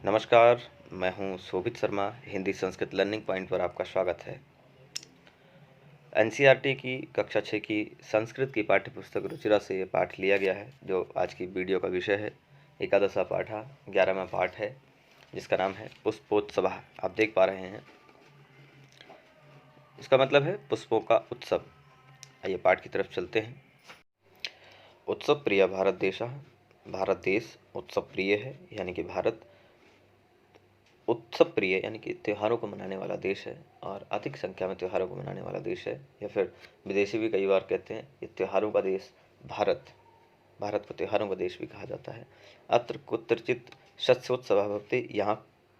नमस्कार, मैं हूं शोभित शर्मा। हिंदी संस्कृत लर्निंग पॉइंट पर आपका स्वागत है। एनसीईआरटी की कक्षा 6 की संस्कृत की पाठ्यपुस्तक रुचिरा से ये पाठ लिया गया है, जो आज की वीडियो का विषय है। एकादशा पाठ 11वां पाठ है, जिसका नाम है पुष्पोत्सव। आप देख पा रहे हैं, इसका मतलब है पुष्पों का उत्सव। आइए पाठ की तरफ चलते हैं। उत्सव प्रिय भारत देश उत्सव प्रिय है, यानी कि भारत उत्सव प्रिय यानी कि त्योहारों को मनाने वाला देश है, और अधिक संख्या में त्योहारों को मनाने वाला देश है। या फिर विदेशी भी कई बार कहते हैं ये त्योहारों का देश भारत को त्योहारों का देश भी कहा जाता है। अत्र कुत्रचित शस्योत्सव भवति, यहाँ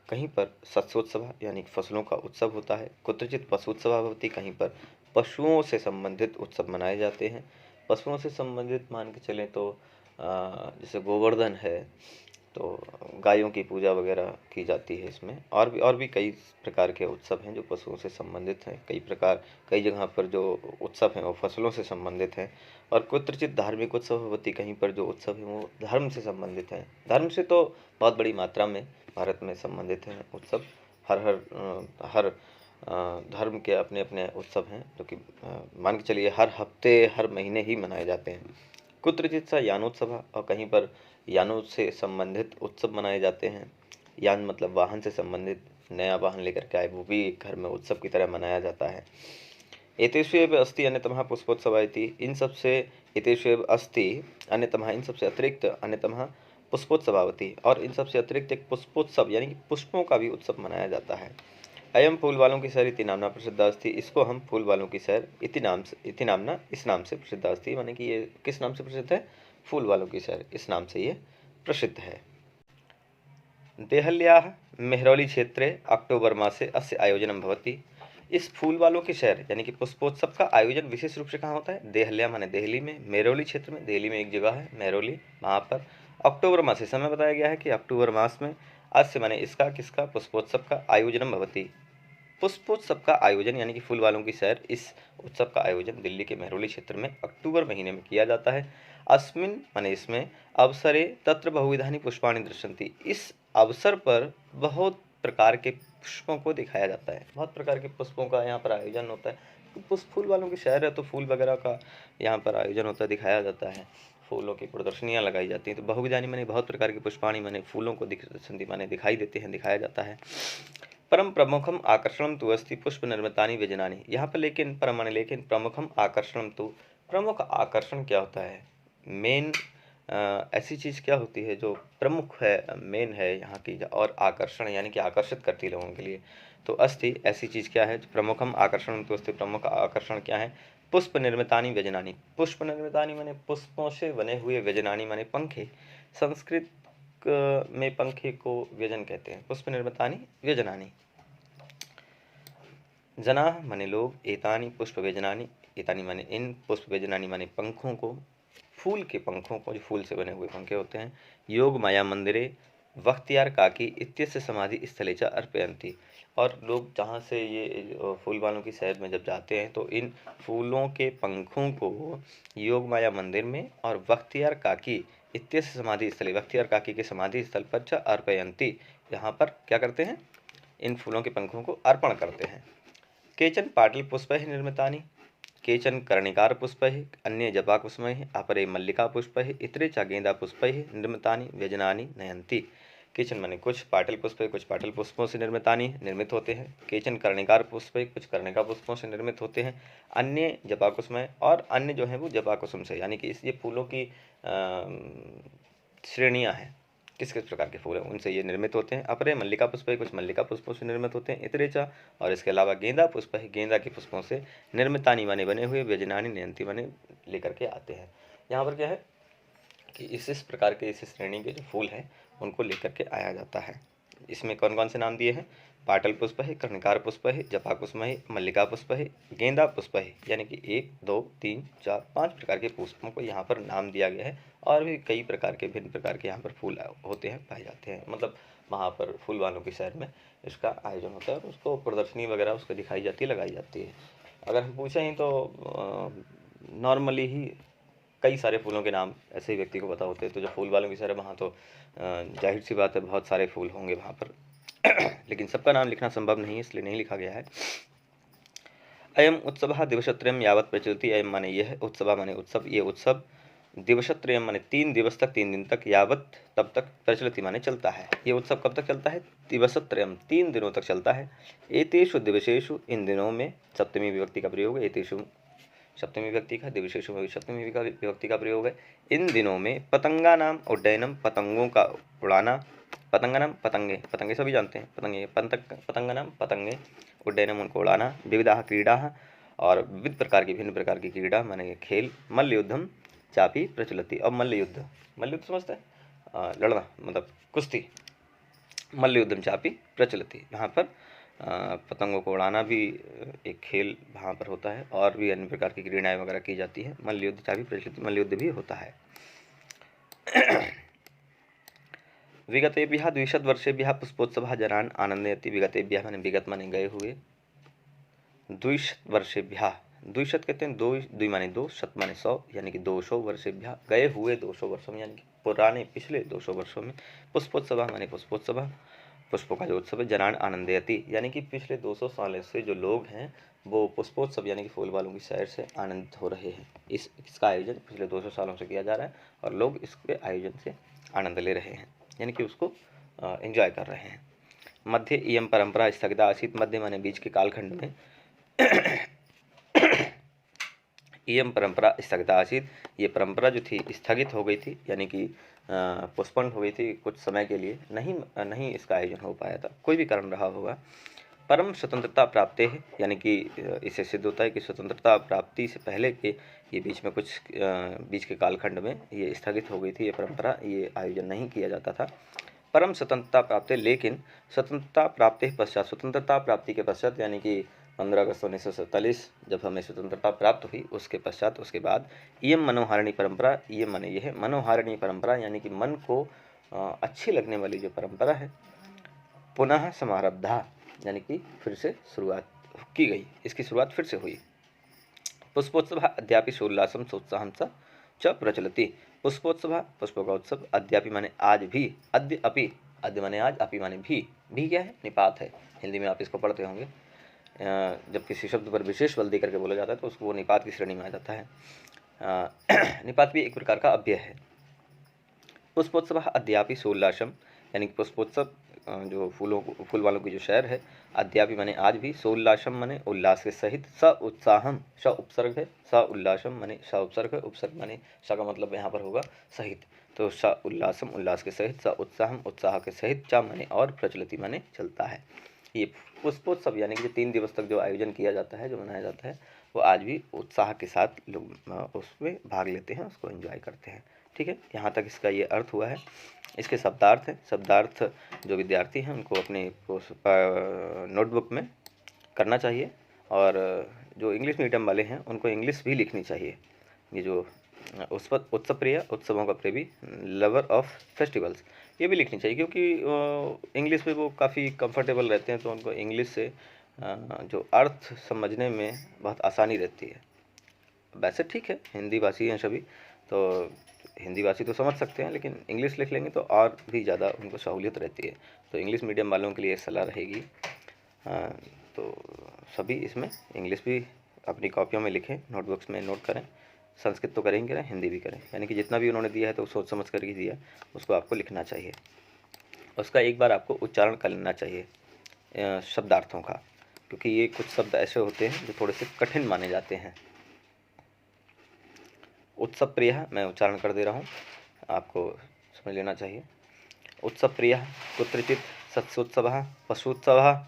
कहीं पर शस्योत्सव यानी फसलों का उत्सव होता है। कुत्रचित पशुत्सव भवति, कहीं पर पशुओं से संबंधित उत्सव मनाए जाते हैं। पशुओं से संबंधित मान के चलें तो जैसे गोवर्धन है, तो गायों की पूजा वगैरह की जाती है इसमें। और भी कई प्रकार के उत्सव हैं जो पशुओं से संबंधित हैं। कई जगह पर जो उत्सव हैं वो फसलों से संबंधित हैं। और कुत्रचित धार्मिक उत्सव होती, कहीं पर जो उत्सव हैं वो धर्म से संबंधित हैं। धर्म से तो बहुत बड़ी मात्रा में भारत में संबंधित हैं उत्सव। हर धर्म के अपने अपने उत्सव हैं, जो कि मान के चलिए हर हफ्ते हर महीने ही मनाए जाते हैं। कुत्रचित सा यानोत्सव, और कहीं पर यानों से संबंधित उत्सव मनाए जाते हैं। यान मतलब वाहन से संबंधित, नया वाहन लेकर के आए वो भी एक घर में उत्सव की तरह मनाया जाता है। एतेषु एव अस्ति अन्यतमः पुष्पोत्सव इति, इन सबसे एतेषु एव अस्ति अन्यतमः, इन सबसे अतिरिक्त अन्यतमः पुष्पोत्सवावति, और इन सबसे अतिरिक्त एक पुष्पोत्सव यानी कि पुष्पों का भी उत्सव मनाया जाता है। अयम फूल वालों की शहर इति नामना प्रसिद्ध अस्ति, इसको हम फूल वालों की शहर इति नामना, इस नाम से प्रसिद्ध अस्ति, माने कि ये किस नाम से प्रसिद्ध है? फूल वालों की शहर, इस नाम से ये प्रसिद्ध है। देहल्याः मेहरौली क्षेत्रे अक्टोबर मासे अस्य आयोजनं भवति। इस फूल वालों की शहर यानी कि पुष्पोत्सव का आयोजन विशेष रूप से कहाँ होता है? देहल्या माने दिल्ली में, मेहरौली क्षेत्र में, दिल्ली में एक जगह है मेहरौली, वहाँ पर अक्टूबर मास से समय बताया गया है कि अक्टूबर मास में अस्य माने इसका, किसका? पुष्पोत्सव का आयोजन भवति। पुष्पोत्सव का आयोजन यानी कि फूल वालों की सैर, इस उत्सव का आयोजन दिल्ली के मेहरौली क्षेत्र में अक्टूबर महीने में किया जाता है। अस्मिन् माने इसमें, अवसरे तत्र बहुविधानि पुष्पाणि दृश्यन्ति, इस अवसर पर बहुत प्रकार के पुष्पों को दिखाया जाता है। बहुत प्रकार के पुष्पों का यहाँ पर आयोजन होता है। तो फूल वालों की शहर है तो फूल वगैरह का यहाँ पर आयोजन होता है, दिखाया जाता है। फूलों की प्रदर्शनियाँ लगाई जाती हैं। तो बहुविधानि माने बहुत प्रकार के पुष्पाणि माने फूलों को माने दिखाई देते हैं, दिखाया जाता है। परम प्रमुखम आकर्षणम तु अस्ति पुष्प निर्मितानि व्यजनानि, यहाँ पर लेकिन परम माने लेकिन, प्रमुखम आकर्षणम तु, प्रमुख आकर्षण क्या होता है? मेन ऐसी चीज़ क्या होती है जो प्रमुख है, मेन है यहाँ की, और आकर्षण यानी कि आकर्षित करती है लोगों के लिए। तो अस्ति ऐसी चीज़ क्या है? प्रमुखम आकर्षणम तु अस्ति, प्रमुख आकर्षण क्या है? पुष्प निर्मितानि व्यजनानि, पुष्प निर्मितानि माने पुष्पों से बने हुए, व्यजनानि माने पंखे। संस्कृत में पंखे को व्यजन कहते हैं। पुष्प निर्मितानि व्यजनानि, जनाः माने लोग, एतानि पुष्प व्यजनानि, एतानि माने इन, पुष्प व्यजनानि माने पंखों को, फूल के पंखों को, जो फूल से बने हुए पंखे होते हैं। योग माया मंदिरे बख्तियार काकी इत्यस्य समाधि स्थले च अर्पयन्ति, और लोग जहाँ से ये फूल वालों की शहर में जब जाते हैं तो इन फूलों के पंखों को योग माया मंदिर में और बख्तियार काकी इत्यस्य समाधि स्थले, बख्तियार काकी के समाधि स्थल पर च अर्पयन्ति, यहाँ पर क्या करते हैं? इन फूलों के पंखों को अर्पण करते हैं। केचन पाटलपुष्पैः निर्मितानि, केचन कर्णिकारपुष्पैः, अन्ये जपाकुसुमैः, अपरे मल्लिकापुष्पैः, इतरे च गेंदापुष्पैः निर्मितानि व्यजनानि नयन्ति। केचन माने कुछ, पाटल पुष्प, कुछ पाटल पुष्पों से निर्मित होते हैं। केचन कर्णिकार पुष्प, कुछ कर्णिका पुष्पों से निर्मित होते हैं। अन्य जपाकुसुम, और अन्य जो है वो जपाकुसुम से, यानी कि ये फूलों की श्रेणियाँ हैं, किस किस प्रकार के फूल हैं उनसे ये निर्मित होते हैं। अपरे मल्लिका पुष्प, कुछ मल्लिका पुष्पों से निर्मित होते हैं। इतरेचा, और इसके अलावा गेंदा पुष्प है, गेंदा के पुष्पों से निर्मितानी माने बने हुए, व्यजनानी नयंती माने लेकर के आते हैं। यहाँ पर क्या है कि इस प्रकार के, इस श्रेणी के जो फूल हैं उनको लेकर के आया जाता है। इसमें कौन कौन से नाम दिए हैं? पाटल पुष्प है, कर्णिकार पुष्प है, जपाकुसुम है, मल्लिका पुष्प है, गेंदा पुष्प है, यानी कि 1 2 3 4 5 प्रकार के पुष्पों को यहाँ पर नाम दिया गया है। और भी कई प्रकार के, भिन्न प्रकार के यहाँ पर फूल होते हैं, पाए जाते हैं। मतलब वहाँ पर फूल वालों की शहर में इसका आयोजन होता है और उसको प्रदर्शनी वगैरह उसको दिखाई जाती है, लगाई जाती है। अगर हम पूछें तो नॉर्मली ही कई सारे फूलों के नाम ऐसे ही व्यक्ति को पता होते हैं। तो जब फूल वालों की शहर है वहाँ तो जाहिर सी बात है बहुत सारे फूल होंगे वहाँ पर लेकिन सबका नाम लिखना संभव नहीं है, इसलिए नहीं लिखा गया है। अयम उत्सव दिवसत्रयम यावत प्रचलति। अयम माने यह, उत्सव माने उत्सव, ये उत्सव दिवसत्रयम माने 3 दिवस तक, 3 दिन तक, यावत तब तक, प्रचलति माने चलता है। ये उत्सव कब तक चलता है? दिवसत्रयम 3 दिनों तक चलता है। एतेषु दिवसेषु, इन दिनों में, सप्तमी विभक्ति का प्रयोग है। एतेषु सप्तमी विभक्ति का, दिवसेषु में भी सप्तमी विभक्ति का प्रयोग है। इन दिनों में पतंगा नाम उड्डयनम, पतंगों का उड़ाना, पतंगा नाम पतंगे, पतंगे सभी जानते हैं, पतंगे पतंगा नाम पतंगे, उड्डयनम उनको उड़ाना, विविधा क्रीड़ा, और विविध प्रकार की, भिन्न प्रकार की क्रीड़ा माने खेल, मल्ल युद्धम चापी प्रचलति। अब मल्ल युद्ध, मल्ल युद्ध समझते हैं, लड़ना मतलब कुश्ती, मल्ल युद्धम चापी प्रचलति। यहाँ पर पतंगों को उड़ाना भी एक खेल वहाँ पर होता है, और भी अन्य प्रकार की क्रीड़ाएँ वगैरह की जाती हैं। मल्ल युद्ध चापी प्रचलति, मल्ल युद्ध भी होता है। विगतेभ्यः 20 वर्षेभ्यः पुष्पोत्सवः जनान् आनन्दयति। विगतेभ्यः माने विगत माने गए हुए, 20 वर्षेभ्यः, 20 कहते हैं, 2 माने 2, शत माने 100, यानी कि 200 वर्षेभ्यः, गए हुए 200 वर्षों में, यानी कि पुराने पिछले 200 वर्षों में। पुष्पोत्सव माने पुष्पोत्सव, पुष्पों का जो उत्सव है। जनान आनंदयति, यानी कि पिछले 200 सालों से जो लोग हैं वो पुष्पोत्सव यानी कि फूल वालों की सैर से आनंदित हो रहे हैं। इसका आयोजन पिछले 200 सालों से किया जा रहा है और लोग इसके आयोजन से आनंद ले रहे हैं, यानी कि उसको एंजॉय कर रहे हैं। मध्य इयम परंपरा स्थगिता आसीत। मध्य माने बीच के कालखंड में इयम परंपरा स्थगिता आसीत, ये परंपरा जो थी स्थगित हो गई थी, यानी कि पोस्टपोन हो गई थी कुछ समय के लिए, नहीं इसका आयोजन हो पाया था, कोई भी कारण रहा होगा। परम स्वतंत्रता प्राप्ति है, यानी कि इससे सिद्ध होता है कि स्वतंत्रता प्राप्ति से पहले के ये बीच में कुछ बीच के कालखंड में ये स्थगित हो गई थी, ये परंपरा, ये आयोजन नहीं किया जाता था। परम स्वतंत्रता प्राप्ति, लेकिन स्वतंत्रता प्राप्ति पश्चात, स्वतंत्रता प्राप्ति के पश्चात, यानी कि 15 अगस्त 1947 जब हमें स्वतंत्रता प्राप्त हुई, उसके पश्चात, उसके बाद इयम मनोहारिणी परंपरा, ये माने यह मनोहारिणी परंपरा, यानी कि मन को अच्छी लगने वाली जो परंपरा है, पुनः समारब्धा, यानी कि फिर से शुरुआत की गई, इसकी शुरुआत फिर से हुई। पुष्पोत्सव अद्यापि सोल्लासम सोत्साहम च प्रचलति। पुष्पोत्सव, पुष्पों का उत्सव, अद्यापि माने आज भी, अद्य अपि, अद्य माने आज, अपि माने भी क्या है? निपात है, हिंदी में आप इसको पढ़ते होंगे। जब किसी शब्द पर विशेष बल देकर के बोला जाता है तो उसको वो निपात की श्रेणी में आ जाता है। निपात भी एक प्रकार का अव्यय है। पुष्पोत्सव अद्यापि सोल्लासम, यानी कि पुष्पोत्सव जो फूल वालों की जो शहर है, अद्यापि माने आज भी, सोल्लासम माने उल्लास के सहित, स उत्साहम, स उपसर्ग है, स उल्लासम माने स उपसर्ग है, उपसर्ग माने स का मतलब यहाँ पर होगा सहित, तो स उल्लासम उल्लास के सहित, स उत्साहम उत्साह के सहित, च माने और, प्रचलति माने चलता है। ये पुष्पोत्सव यानी कि 3 दिवस तक जो आयोजन किया जाता है, जो मनाया जाता है, वो आज भी उत्साह के साथ लोग उसमें भाग लेते हैं, उसको एंजॉय करते हैं। ठीक है, यहाँ तक इसका ये अर्थ हुआ है। इसके शब्दार्थ है, शब्दार्थ जो विद्यार्थी हैं उनको अपने नोटबुक में करना चाहिए, और जो इंग्लिश मीडियम वाले हैं उनको इंग्लिश भी लिखनी चाहिए। ये जो उत्सव प्रिय, उत्सवों का प्रेमी, लवर ऑफ फेस्टिवल्स, ये भी लिखनी चाहिए, क्योंकि इंग्लिश में वो काफ़ी कंफर्टेबल रहते हैं, तो उनको इंग्लिश से जो अर्थ समझने में बहुत आसानी रहती है। वैसे ठीक है, हिंदी भाषी हैं सभी, तो हिंदी भाषी तो समझ सकते हैं, लेकिन इंग्लिश लिख लेंगे तो और भी ज़्यादा उनको सहूलियत रहती है। तो इंग्लिश मीडियम वालों के लिए सलाह रहेगी, तो सभी इसमें इंग्लिश भी अपनी कॉपियों में लिखें, नोटबुक्स में नोट करें। संस्कृत तो करेंगे करें, हिंदी भी करें, यानी कि जितना भी उन्होंने दिया है तो सोच समझ कर ही दिया, उसको आपको लिखना चाहिए। उसका एक बार आपको उच्चारण कर लेना चाहिए शब्दार्थों का, क्योंकि ये कुछ शब्द ऐसे होते हैं जो थोड़े से कठिन माने जाते हैं। उत्सव प्रिय, मैं उच्चारण कर दे रहा हूँ, आपको समझ लेना चाहिए। उत्सव प्रिय कुत्रचित सत्सोत्सवः पशुत्सवः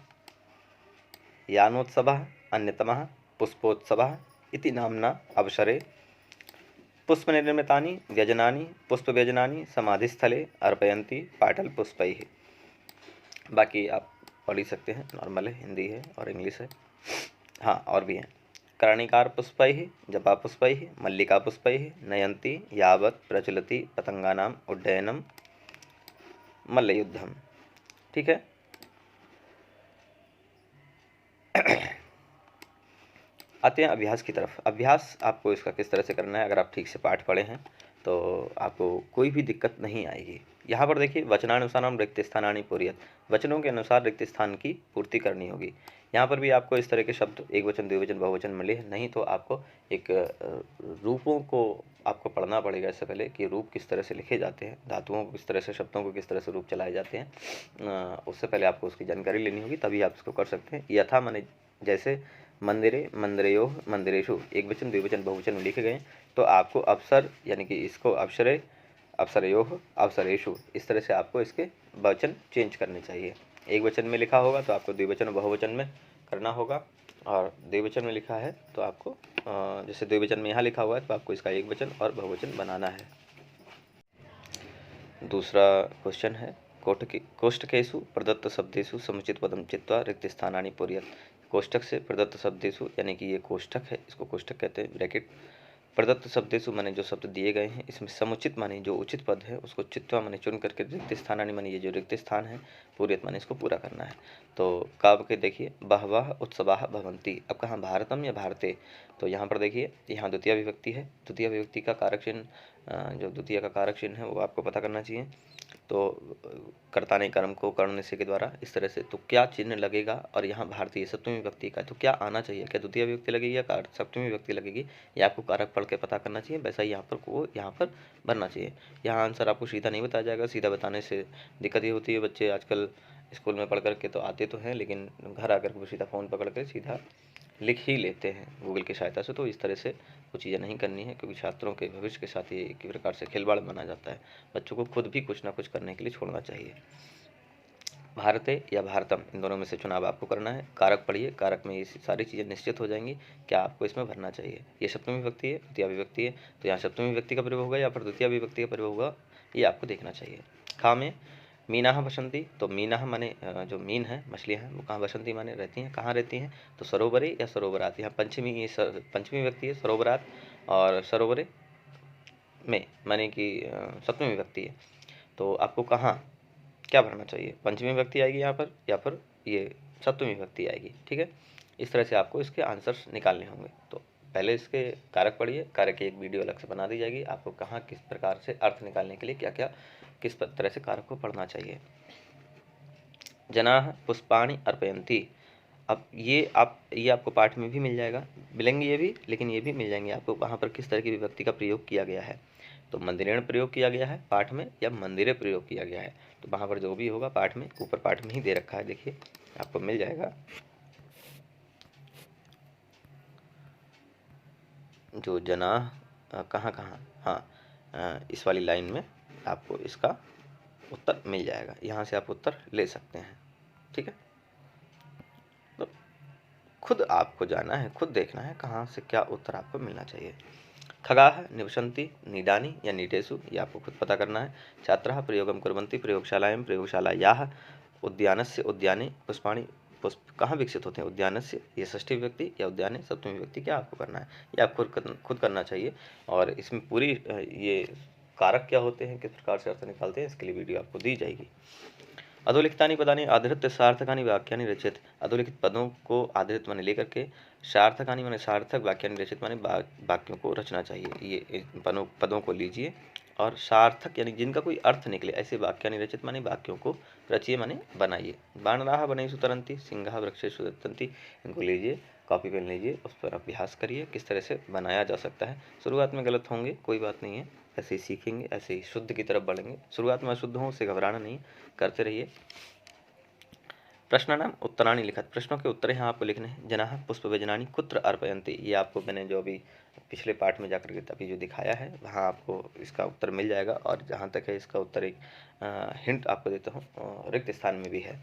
यानोत्सवः अन्यतमः पुष्पोत्सवः इति नाम्ना अवसरे पुष्पनिर्मितानि व्यजनानि पुष्पव्यजनानि समाधिस्थले अर्पयन्ति पाटलपुष्पैः। बाकी आप पढ़ ही सकते हैं, नॉर्मल है, हिंदी है और इंग्लिश है। हाँ, और भी हैं। कर्णिकार पुष्पैः जपा पुष्पैः मल्लिका पुष्पैः नयन्ति यावत् प्रचलति पतंगानाम उड्डयनम मल्लयुद्धम। ठीक है। आते हैं अभ्यास की तरफ। अभ्यास आपको इसका किस तरह से करना है, अगर आप ठीक से पाठ पढ़े हैं तो आपको कोई भी दिक्कत नहीं आएगी। यहाँ पर देखिए, वचनानुसारम रिक्त स्थानानि पूर्यत, वचनों के अनुसार रिक्त स्थान की पूर्ति करनी होगी। यहाँ पर भी आपको इस तरह के शब्द एक वचन, द्विवचन, बहुवचन मिले नहीं तो आपको एक रूपों को आपको पढ़ना पड़ेगा इससे पहले कि रूप किस तरह से लिखे जाते हैं, धातुओं को किस तरह से, शब्दों को किस तरह से रूप चलाए जाते हैं। उससे पहले आपको उसकी जानकारी लेनी होगी, तभी आप इसको कर सकते हैं। यथा माने जैसे मंदिरे, मंदिरयोः, मंदिरेषु एक वचन, द्विवचन, बहुवचन में लिखे गए तो आपको अवसर यानी कि इसको अवसरे, अवसरयोः, अवसरेषु इस तरह से आपको इसके वचन चेंज करने चाहिए। एक वचन में लिखा होगा तो आपको द्विवचन और बहुवचन में करना होगा, और द्विवचन में लिखा है तो आपको जैसे द्विवचन में यहाँ लिखा हुआ है तो आपको इसका एक वचन और बहुवचन बनाना है। दूसरा क्वेश्चन है, कोष्ठकेषु प्रदत्त शब्देषु समुचित पदम चित्वा रिक्त स्थानानि पूर्यत। कोष्ठक से प्रदत्त शब्देषु यानी कि ये कोष्ठक है, इसको कोष्ठक कहते हैं, ब्रैकेट। प्रदत्त शब्देषु माने जो शब्द दिए गए हैं, इसमें समुचित माने जो उचित पद है उसको चित्वा माने चुन करके रिक्त स्थानानि माने ये जो रिक्त स्थान है, पूर्यत माने इसको पूरा करना है। तो काव्य के देखिए, बहवः उत्सवाः भवन्ति, अब कहाँ भारतम या भारते, तो यहाँ पर देखिए यहाँ द्वितीय विभक्ति है, द्वितीय विभक्ति का कारक चिन्ह जो द्वितीय का कारक चिन्ह है वो आपको पता करना चाहिए। तो कर्ता ने कर्म को कर्ण निश्चय के द्वारा इस तरह से, तो क्या चिन्ह लगेगा, और यहाँ भारतीय सप्तमी विभक्ति का तो क्या आना चाहिए, क्या द्वितीय विभक्ति लगेगी या सप्तमी विभक्ति लगेगी, ये आपको कारक पढ़ के पता करना चाहिए। वैसा ही यहाँ पर भरना चाहिए। यहाँ आंसर आपको सीधा नहीं बताया जाएगा, सीधा बताने से दिक्कत ये होती है, बच्चे आजकल स्कूल में पढ़ करके तो आते तो हैं लेकिन घर आकर के सीधा फ़ोन पकड़ कर सीधा लिख ही लेते हैं गूगल की सहायता से। तो इस तरह से वो चीज़ें नहीं करनी है, क्योंकि छात्रों के भविष्य के साथ ये एक प्रकार से खिलवाड़ माना जाता है। बच्चों को खुद भी कुछ ना कुछ करने के लिए छोड़ना चाहिए। भारते या भारतम इन दोनों में से चुनाव आपको करना है। कारक पढ़िए, कारक में ये सारी चीज़ें निश्चित हो जाएंगी क्या आपको इसमें भरना चाहिए। ये सप्तमी विभक्ति है, द्वितीय विभक्ति है, तो यहाँ सप्तमी विभक्ति का प्रयोग होगा या फिर द्वितीय विभक्ति का प्रयोग होगा, ये आपको देखना चाहिए। खा में मीनाः बसंती, तो मीनाः माने जो मीन है, मछलियाँ हैं, वो कहाँ बसंती माने रहती हैं, कहाँ रहती हैं, तो सरोवरे या सरोवरात। यहाँ पंचमी विभक्ति है सरोवरात, और सरोवरे में माने कि सप्तमी विभक्ति है। तो आपको कहाँ क्या भरना चाहिए, पंचमी विभक्ति आएगी यहाँ पर या फिर ये सप्तमी विभक्ति आएगी। ठीक है, इस तरह से आपको इसके आंसर्स निकालने होंगे। तो पहले इसके कारक पढ़िए, कारक की एक वीडियो अलग से बना दी जाएगी, आपको कहाँ किस प्रकार से अर्थ निकालने के लिए क्या क्या किस तरह से कारक को पढ़ना चाहिए। जनाः पुष्पाणि अर्पयन्ति, अब ये आपको पाठ में भी मिल जाएगा, मिलेंगे ये भी, लेकिन ये भी मिल जाएंगे आपको वहाँ पर किस तरह की विभक्ति का प्रयोग किया गया है। तो मंदिरेण प्रयोग किया गया है पाठ में या मंदिरे प्रयोग किया गया है, तो वहाँ पर जो भी होगा पाठ में, ऊपर पाठ में ही दे रखा है, देखिए आपको मिल जाएगा। जो जना कहाँ कहाँ, हाँ इस वाली लाइन में आपको इसका उत्तर मिल जाएगा, यहाँ से आप उत्तर ले सकते हैं। ठीक है, तो खुद आपको जाना है, खुद देखना है कहाँ से क्या उत्तर आपको मिलना चाहिए। खगाः निवसन्ति नीडानि या नीडेषु, ये आपको खुद पता करना है। छात्राः प्रयोगं कुर्वन्ति प्रयोगशालायां प्रयोगशालायाः। उद्यानस्य उद्याने पुष्पाणि, पुष्प कहाँ विकसित होते हैं, उद्यानस्य ये षष्ठी विभक्ति या उद्याने सप्तमी विभक्ति, क्या आपको करना है, ये आपको खुद करना चाहिए। और इसमें पूरी ये कारक क्या होते हैं, किस प्रकार से अर्थ निकालते हैं, इसके लिए वीडियो आपको दी जाएगी। अधोलिखितानि पदानि आधृत्य सार्थकानि वाक्यानि रचित, अधोलिखित पदों को आधृत माने लेकर के सार्थकानि माने सार्थक, वाक्यानि रचित माने वाक्यों को रचना चाहिए। ये पदों को लीजिए और सार्थक यानी जिनका कोई अर्थ निकले ऐसे वाक्यानि रचित माने वाक्यों को रचिए माने बनाइए। बानराः वनेषु तरन्ति सिंहाः वृक्षेषु तिष्ठन्ति, इनको लीजिए, कॉपी पेन लीजिए, उस पर अभ्यास करिए किस तरह से बनाया जा सकता है। शुरुआत में गलत होंगे, कोई बात नहीं है, ऐसे ही सीखेंगे, ऐसे ही शुद्ध की तरफ बढ़ेंगे। शुरुआत में अशुद्ध हों उससे घबराना नहीं, करते रहिए। प्रश्नानाम उत्तराणि लिखत, प्रश्नों के उत्तर यहाँ आपको लिखने हैं। जनाः पुष्पव्यजनानि कुत्र अर्पयन्ति, ये आपको मैंने जो अभी पिछले पार्ट में जाकर के अभी जो दिखाया है वहाँ आपको इसका उत्तर मिल जाएगा। और जहाँ तक है इसका उत्तर एक हिंट आपको देता हूँ, रिक्त स्थान में भी है,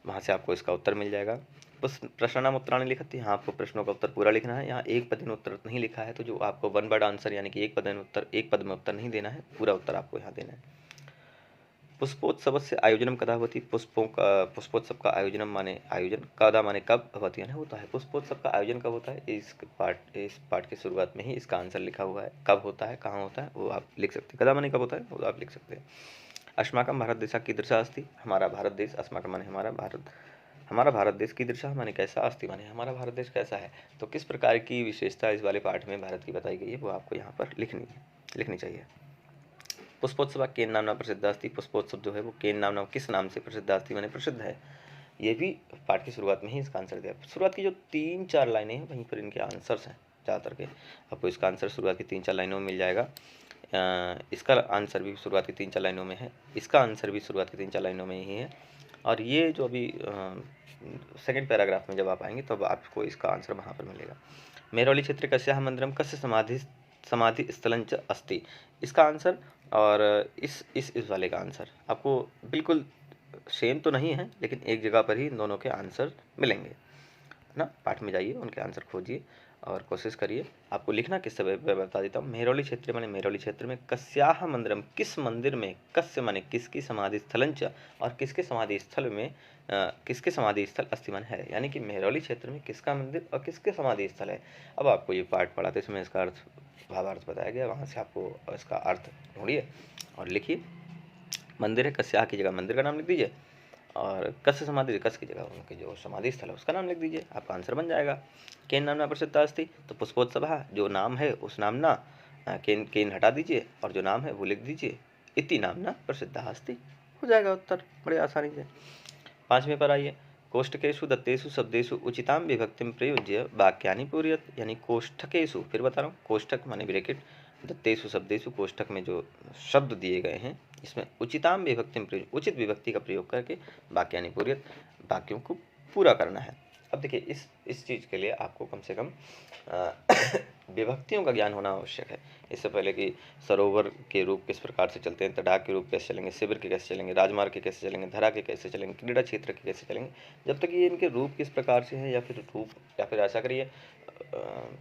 वहाँ से आपको इसका उत्तर मिल जाएगा। प्रश्नानाम उत्तराणि लिखत, यहाँ आपको प्रश्नों का उत्तर पूरा लिखना है। यहाँ एक पद में उत्तर नहीं लिखा है, तो जो आपको वन वर्ड आंसर यानी कि एक पद में उत्तर नहीं देना है, पूरा उत्तर आपको यहाँ देना है। पुष्पोत्सव से आयोजनम कदा होती, पुष्पोत्सव का आयोजनम माने आयोजन, कदा माने कब, होती है होता है। पुष्पोत्सव का आयोजन कब होता है, इस पाठ की शुरुआत में ही इसका आंसर लिखा हुआ है। कब होता है, कहाँ होता है, वो आप लिख सकते हैं। कदा माने कब होता है वो आप लिख सकते हैं। अस्माकं भारत देशः कीदृशः अस्ति, हमारा भारत देश, अस्माकं माने हमारा, भारत हमारा भारत देश कीदृशः माने कैसा, अस्ति माने हमारा भारत देश कैसा है। तो किस प्रकार की विशेषता इस वाले पाठ में भारत की बताई गई है वो आपको यहाँ पर लिखनी चाहिए। पुष्पोत्सव केन नामना प्रसिद्ध अस्ति, पुष्पोत्सव जो है वो केन नामना किस नाम से प्रसिद्ध अस्ति माने प्रसिद्ध है। ये भी पाठ की शुरुआत में ही इसका आंसर दिया। शुरुआत की जो 3-4 लाइनें हैं वहीं पर इनके आंसर्स हैं ज़्यादातर के। आपको इसका आंसर शुरुआत की 3-4 लाइनों में मिल जाएगा। इसका आंसर भी शुरुआत की 3-4 लाइनों में है, इसका आंसर भी शुरुआत की 3-4 लाइनों में ही है। और ये जो अभी सेकंड पैराग्राफ में जब आप आएंगे तो आपको इसका आंसर वहाँ पर मिलेगा। मेरौली क्षेत्र कस्याः मंदिरम कस्य समाधि स्थलंच अस्ति, इसका आंसर और इस वाले का आंसर आपको बिल्कुल सेम तो नहीं है, लेकिन एक जगह पर ही इन दोनों के आंसर मिलेंगे ना। पाठ में जाइए, उनके आंसर खोजिए और कोशिश करिए। आपको लिखना किस समय बता देता हूँ। मेरौली क्षेत्र माने मेरौली क्षेत्र में, कस्याः मंदिरम किस मंदिर में, कस्य माने किसकी, समाधि स्थलंच और किसके समाधि स्थल में, किसके समाधि स्थल अस्ति माने है, यानी कि मेरौली क्षेत्र में किसका मंदिर और किसके समाधि स्थल है। अब आपको ये पाठ पढ़ा तो इसमें इसका अर्थ भावार्थ बताया गया, वहाँ से आपको इसका अर्थ ढूंढिए और लिखिए। मंदिर है, कस्याः की जगह मंदिर का नाम लिख दीजिए और कस्य समाधि, कस्य की जगह उनके जो समाधि स्थल है उसका नाम लिख दीजिए, आपका आंसर बन जाएगा। केन नामना प्रसिद्ध अस्ति, तो पुष्पोत्सव जो नाम है उस नामना, केन केन हटा दीजिए और जो नाम है वो लिख दीजिए, इति नामना प्रसिद्ध अस्ति, हो जाएगा उत्तर बड़े आसानी से। 5वें पर आइए। कोष्ठकेषु दत्तेषु शब्देषु उचितां विभक्तिं प्रयुज्य वाक्यानि पूरयत, यानी कोष्ठकेषु, फिर बता रहा हूँ, कोष्ठक माने ब्रैकेट, दत्तेषु शब्देषु कोष्ठक में जो शब्द दिए गए हैं इसमें उचिताम विभक्ति प्रयोग, उचित विभक्ति का प्रयोग करके वाक्यानि पूरयत, वाक्यों को पूरा करना है। अब देखिए इस चीज़ के लिए आपको कम से कम विभक्तियों का ज्ञान होना आवश्यक है। इससे पहले कि सरोवर के रूप किस प्रकार से चलते हैं, तटाक के रूप कैसे चलेंगे, शिविर के कैसे चलेंगे, राजमार्ग के कैसे चलेंगे, धरा के कैसे चलेंगे, क्रीड़ा क्षेत्र के कैसे चलेंगे, जब तक ये इनके रूप किस प्रकार से हैं, या फिर ऐसा करिए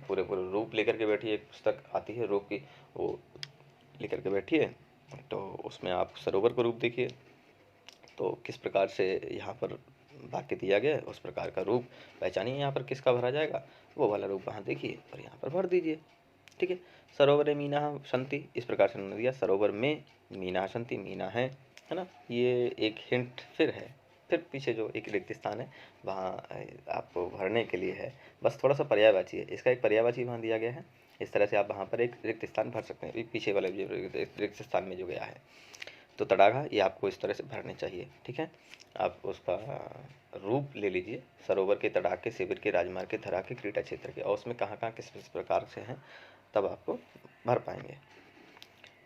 पूरे रूप लेकर के बैठिए। एक पुस्तक आती है रूप की, वो लेकर के बैठिए, तो उसमें आप सरोवर का रूप देखिए, तो किस प्रकार से यहाँ पर वाक्य दिया गया है उस प्रकार का रूप पहचानिए। यहाँ पर किसका भरा जाएगा वो वाला रूप वहाँ देखिए और यहाँ पर भर दीजिए, ठीक है। सरोवर मीना संति, इस प्रकार से उन्होंने दिया, सरोवर में मीना संति, मीना है ना। ये एक हिंट फिर है, फिर पीछे जो एक रिक्त स्थान है वहाँ आपको भरने के लिए है, बस थोड़ा सा पर्यायवाची है, इसका एक पर्यायवाची वहाँ दिया गया है। इस तरह से आप वहाँ पर एक रिक्त स्थान भर सकते हैं, पीछे वाले जो रिक्त स्थान में जो गया है। तो तड़ागा ये आपको इस तरह से भरने चाहिए, ठीक है। आप उसका रूप ले लीजिए, सरोवर के, तड़ाग के, शिविर के, राजमार्ग के, धरा के, क्रीड़ा क्षेत्र के, और उसमें कहाँ कहाँ किस प्रकार से हैं तब आपको भर पाएंगे।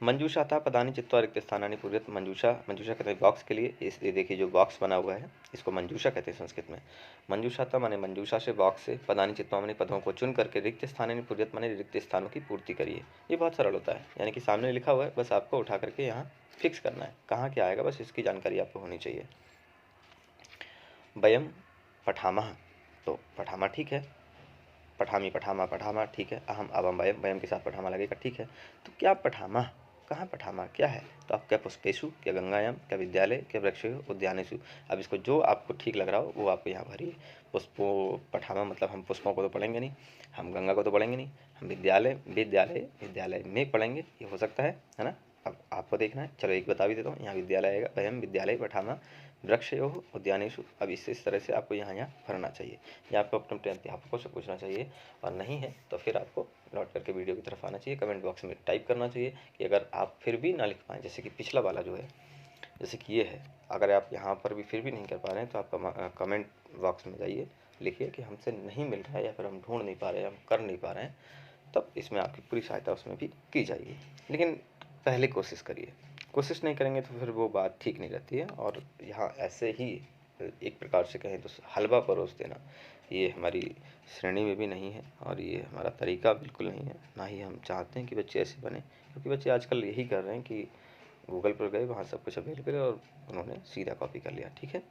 मंजूषा था पदानी चित्वा रिक्त स्थानानि पूरयत, मंजूषा कहते हैं बॉक्स के लिए, इस ये देखिए जो बॉक्स बना हुआ है इसको मंजूषा कहते हैं संस्कृत में। मंजूषा था माने मंजूषा से, बॉक्स से, पदानी चित्वा माने पदों को चुन करके, रिक्त स्थानानि पूरयत माने रिक्त स्थानों की पूर्ति करिए। ये बहुत सरल होता है, यानी कि सामने लिखा हुआ है, बस आपको उठा करके यहाँ फिक्स करना है कहाँ क्या आएगा, बस इसकी जानकारी आपको होनी चाहिए। वयम पठामः, तो पठामा ठीक है, पठामी पठामा पठामा ठीक है, अहम अवम वयम, वयम के साथ पठामा लगेगा, ठीक है। तो क्या पठामा, कहाँ पठामा क्या है, तो आप क्या पुष्पेशु, क्या गंगायाम, क्या विद्यालय, क्या वृक्ष उद्यानेशु। अब इसको जो आपको ठीक लग रहा हो वो आपको यहाँ भरिए। पुष्पों पठामा मतलब हम पुष्पों को तो पढ़ेंगे नहीं, हम गंगा को तो पढ़ेंगे नहीं, हम विद्यालय में पढ़ेंगे, ये हो सकता है ना। अब आपको देखना है, चलो एक बता भी देता हूँ, यहाँ विद्यालय आएगा, वयम विद्यालय पठामा वृक्षयोः उद्यानेषु। अब इस तरह से आपको यहाँ भरना चाहिए, या आपको अपने अध्यापकों से पूछना चाहिए, और नहीं है तो फिर आपको लौट करके वीडियो की तरफ आना चाहिए, कमेंट बॉक्स में टाइप करना चाहिए कि अगर आप फिर भी ना लिख पाएँ, जैसे कि पिछला वाला जो है, जैसे कि ये है, अगर आप यहाँ पर भी फिर भी नहीं कर पा रहे हैं तो आप कमेंट बॉक्स में जाइए, लिखिए कि हमसे नहीं मिल रहा है या फिर हम ढूंढ नहीं पा रहे हैं, हम कर नहीं पा रहे हैं, तब इसमें आपकी पूरी सहायता उसमें भी की जाएगी। लेकिन पहले कोशिश करिए, कोशिश नहीं करेंगे तो फिर वो बात ठीक नहीं रहती है। और यहाँ ऐसे ही एक प्रकार से कहें तो हलवा परोस देना, ये हमारी श्रेणी में भी नहीं है और ये हमारा तरीका बिल्कुल नहीं है, ना ही हम चाहते हैं कि बच्चे ऐसे बने, क्योंकि बच्चे आजकल यही कर रहे हैं कि गूगल पर गए, वहाँ सब कुछ अवेलेबल है और उन्होंने सीधा कॉपी कर लिया, ठीक है।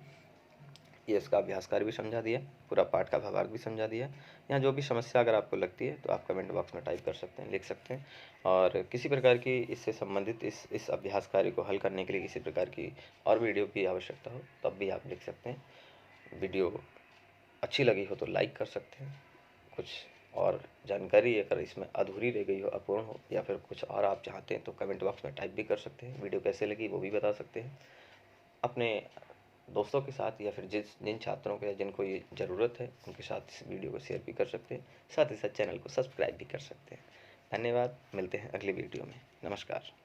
ये इसका अभ्यास कार्य भी समझा दिया, पूरा पाठ का भावार्थ भी समझा दिया। यहाँ जो भी समस्या अगर आपको लगती है तो आप कमेंट बॉक्स में टाइप कर सकते हैं, लिख सकते हैं, और किसी प्रकार की इससे संबंधित इस अभ्यास कार्य को हल करने के लिए किसी प्रकार की और वीडियो की आवश्यकता हो तब भी आप लिख सकते हैं। वीडियो अच्छी लगी हो तो लाइक कर सकते हैं, कुछ और जानकारी अगर इसमें अधूरी रह गई हो, अपूर्ण हो, या फिर कुछ और आप चाहते हैं तो कमेंट बॉक्स में टाइप भी कर सकते हैं। वीडियो कैसे लगी वो भी बता सकते हैं। अपने दोस्तों के साथ या फिर जिन छात्रों को या जिनको ये ज़रूरत है उनके साथ इस वीडियो को शेयर भी कर सकते हैं, साथ ही साथ चैनल को सब्सक्राइब भी कर सकते हैं। धन्यवाद, मिलते हैं अगली वीडियो में। नमस्कार।